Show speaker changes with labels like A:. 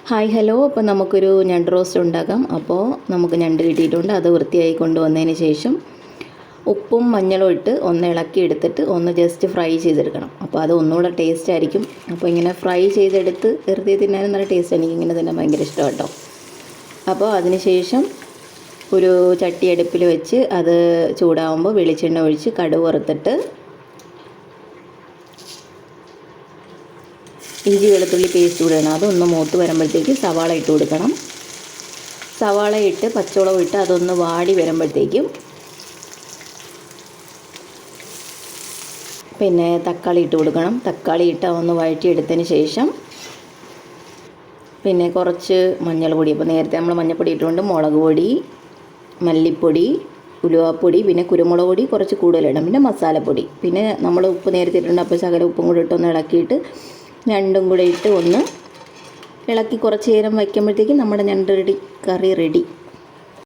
A: Hi hello, അപ്പോൾ നമുക്കൊരു ഞണ്ട് റോസ്റ്റ് ഉണ്ടാക്കാം. അപ്പോൾ നമുക്ക് ഞണ്ട് കിട്ടിയിട്ടുണ്ട്. അത് വൃത്തിയായി കൊണ്ടുവന്നതിന് ശേഷം ഉപ്പും മഞ്ഞളും ഇട്ട് ഒന്ന് ഇളക്കി എടുത്തിട്ട് ഒന്ന് ജസ്റ്റ് ഫ്രൈ ചെയ്തെടുക്കണം. അപ്പോൾ അത് ഒന്നുകൂടെ ടേസ്റ്റ് ആയിരിക്കും. അപ്പോൾ ഇങ്ങനെ ഫ്രൈ ചെയ്തെടുത്ത് വെറുതെ തിന്നാനും നല്ല ടേസ്റ്റ്. എനിക്കിങ്ങനെ തന്നെ ഭയങ്കര ഇഷ്ടം കേട്ടോ. അപ്പോൾ അതിന് ശേഷം ഒരു ചട്ടി അടുപ്പിൽ വെച്ച് അത് ചൂടാകുമ്പോൾ വെളിച്ചെണ്ണ ഒഴിച്ച് കടുക് വറുത്തിട്ട് ഇഞ്ചി വെളുത്തുള്ളി പേസ്റ്റ് ഇടണം. അതൊന്ന് മൂത്ത് വരുമ്പോഴത്തേക്ക് സവാള ഇട്ട് കൊടുക്കണം. സവാള ഇട്ട് പച്ചമുളക് ഇട്ട് അതൊന്ന് വാടി വരുമ്പോഴത്തേക്കും പിന്നെ തക്കാളി ഇട്ട് കൊടുക്കണം. തക്കാളി ഇട്ട് ഒന്ന് വഴറ്റിയെടുത്തതിന് ശേഷം പിന്നെ കുറച്ച് മഞ്ഞൾപ്പൊടി, അപ്പോൾ നേരത്തെ നമ്മൾ മഞ്ഞൾപ്പൊടി ഇട്ടുകൊണ്ട് മുളക് പൊടി, മല്ലിപ്പൊടി, ഉലുവാപ്പൊടി, പിന്നെ കുരുമുളക് പൊടി കുറച്ച് കൂടുതലിടണം, പിന്നെ മസാലപ്പൊടി, പിന്നെ നമ്മൾ ഉപ്പ് നേരത്തെ ഇട്ടിട്ടുണ്ട്. അപ്പോൾ ശകലം ഉപ്പും കൂടി ഇട്ടൊന്ന് ഇളക്കിയിട്ട് ഞണ്ടും കൂടെ ഇട്ട് ഒന്ന് ഇളക്കി കുറച്ച് നേരം വയ്ക്കുമ്പോഴത്തേക്കും നമ്മുടെ ഞണ്ട് കറി റെഡി.